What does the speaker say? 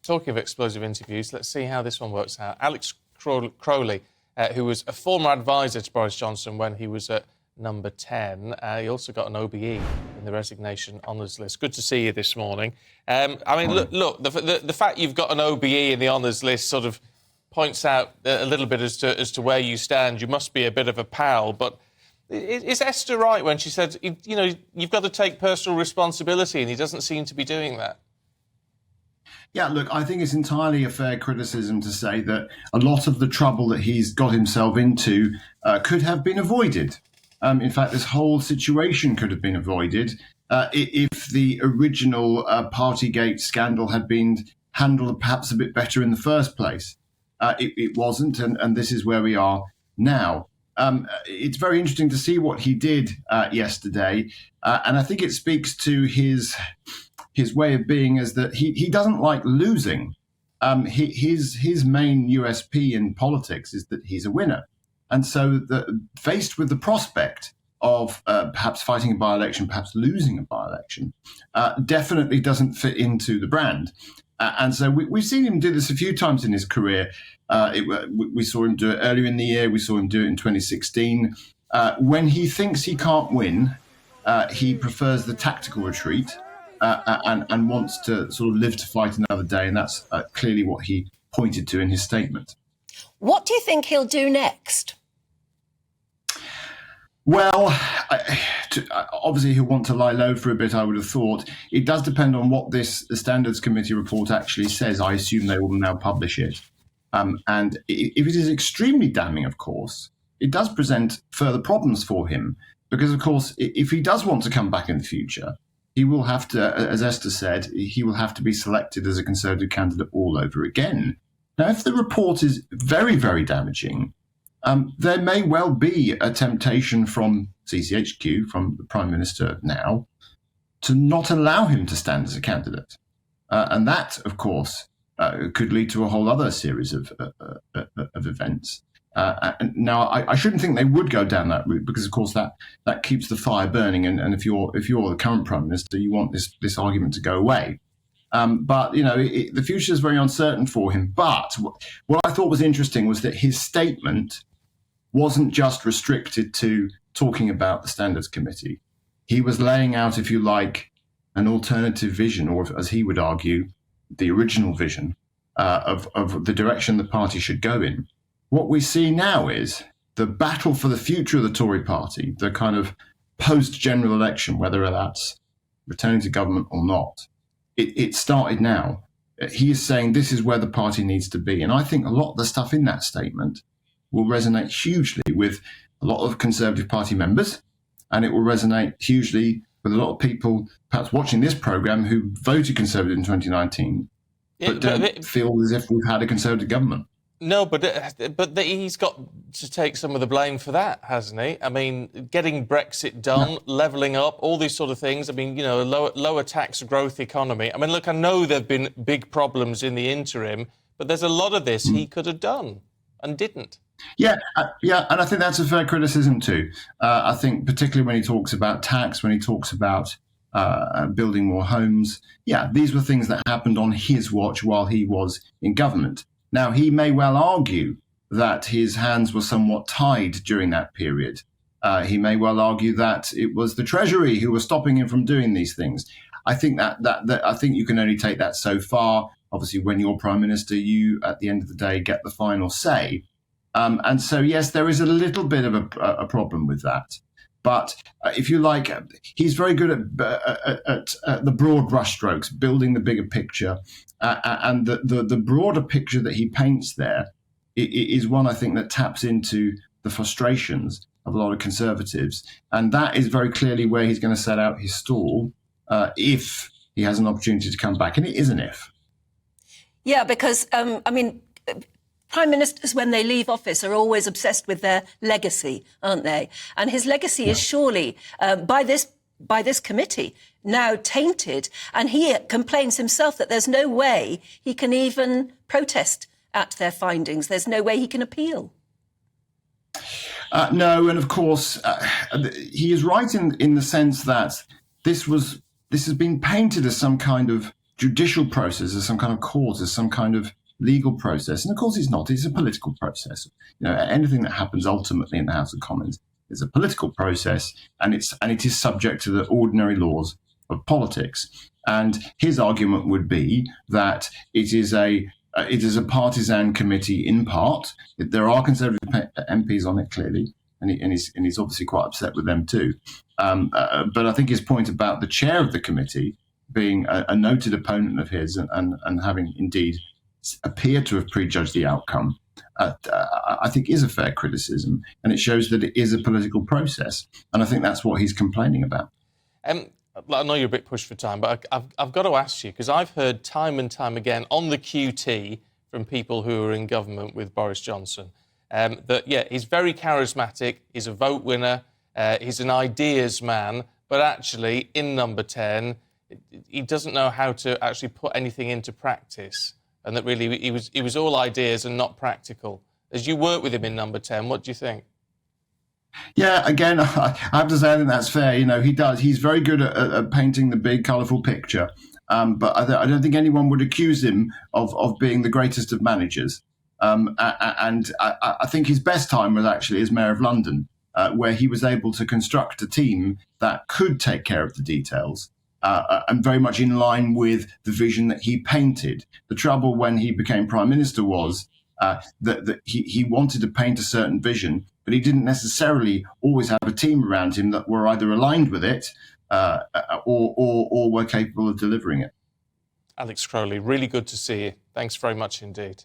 Talking of explosive interviews, let's see how this one works out. Alex Crowley, who was a former advisor to Boris Johnson when he was at number 10, he also got an OBE in the resignation honours list. Good to see you this morning. Look, the fact you've got an OBE in the honours list sort of points out a little bit as to where you stand. You must be a bit of a pal, but is Esther right when she said, you've got to take personal responsibility, and he doesn't seem to be doing that? Yeah, look, I think it's entirely a fair criticism to say that a lot of the trouble that he's got himself into could have been avoided. In fact, this whole situation could have been avoided if the original Partygate scandal had been handled perhaps a bit better in the first place. It wasn't, and this is where we are now. It's very interesting to see what he did yesterday, and I think it speaks to his way of being is that he doesn't like losing. His main USP in politics is that he's a winner. And so faced with the prospect of perhaps fighting a by-election, perhaps losing a by-election, definitely doesn't fit into the brand. And so we've seen him do this a few times in his career. We saw him do it earlier in the year. We saw him do it in 2016. When he thinks he can't win, he prefers the tactical retreat. And wants to sort of live to fight another day. And that's clearly what he pointed to in his statement. What do you think he'll do next? Well, obviously he'll want to lie low for a bit, I would have thought. It does depend on what the Standards Committee report actually says. I assume they will now publish it. And if it is extremely damning, of course, it does present further problems for him. Because, of course, if he does want to come back in the future, he will have to, as Esther said, he will have to be selected as a Conservative candidate all over again. Now, if the report is very, very damaging, there may well be a temptation from CCHQ, from the Prime Minister now, to not allow him to stand as a candidate. And that, of course, could lead to a whole other series of events. Now, I shouldn't think they would go down that route because, of course, that keeps the fire burning. And if you're the current Prime Minister, you want this argument to go away. But, the future is very uncertain for him. But what I thought was interesting was that his statement wasn't just restricted to talking about the Standards Committee. He was laying out, if you like, an alternative vision, or as he would argue, the original vision of the direction the party should go in. What we see now is the battle for the future of the Tory party, the kind of post-general election, whether that's returning to government or not. It started now. He is saying this is where the party needs to be. And I think a lot of the stuff in that statement will resonate hugely with a lot of Conservative Party members, and it will resonate hugely with a lot of people perhaps watching this programme who voted Conservative in 2019 but don't feel as if we've had a Conservative government. No, but he's got to take some of the blame for that, hasn't he? I mean, getting Brexit done, levelling up, all these sort of things. I mean, lower tax growth economy. I mean, look, I know there have been big problems in the interim, but there's a lot of this he could have done and didn't. Yeah, and I think that's a fair criticism too. I think particularly when he talks about tax, when he talks about building more homes, these were things that happened on his watch while he was in government. Now, he may well argue that his hands were somewhat tied during that period. He may well argue that it was the Treasury who was stopping him from doing these things. I think that I think you can only take that so far. Obviously, when you're Prime Minister, you, at the end of the day, get the final say. And so, yes, there is a little bit of a problem with that. But if you like, he's very good at the broad brushstrokes, building the bigger picture. And the broader picture that he paints there is one, I think, that taps into the frustrations of a lot of Conservatives. And that is very clearly where he's going to set out his stall if he has an opportunity to come back. And it is an if. Yeah, because, Prime Ministers, when they leave office, are always obsessed with their legacy, aren't they? And his legacy is surely, by this committee, now tainted. And he complains himself that there's no way he can even protest at their findings. There's no way he can appeal. No, and of course, he is right in the sense that this has been painted as some kind of judicial process, there's some kind of cause, there's some kind of legal process. And of course it's not, it's a political process. Anything that happens ultimately in the House of Commons is a political process, and it is subject to the ordinary laws of politics. And his argument would be that it is a partisan committee in part. There are Conservative MPs on it, clearly, and he's obviously quite upset with them too. But I think his point about the chair of the committee being a noted opponent of his and having indeed appeared to have prejudged the outcome, I think is a fair criticism, and it shows that it is a political process. And I think that's what he's complaining about. I know you're a bit pushed for time, but I've got to ask you, because I've heard time and time again on the QT from people who are in government with Boris Johnson that, yeah, he's very charismatic, he's a vote winner, he's an ideas man, but actually in number 10, he doesn't know how to actually put anything into practice, and that really he was all ideas and not practical. As you work with him in number 10, what do you think? Yeah, again, I have to say I think that's fair. He does. He's very good at painting the big, colourful picture. But I don't think anyone would accuse him of being the greatest of managers. And I think his best time was actually as Mayor of London, where he was able to construct a team that could take care of the details. And very much in line with the vision that he painted. The trouble when he became Prime Minister was that he wanted to paint a certain vision, but he didn't necessarily always have a team around him that were either aligned with it or were capable of delivering it. Alex Crowley, really good to see you. Thanks very much indeed.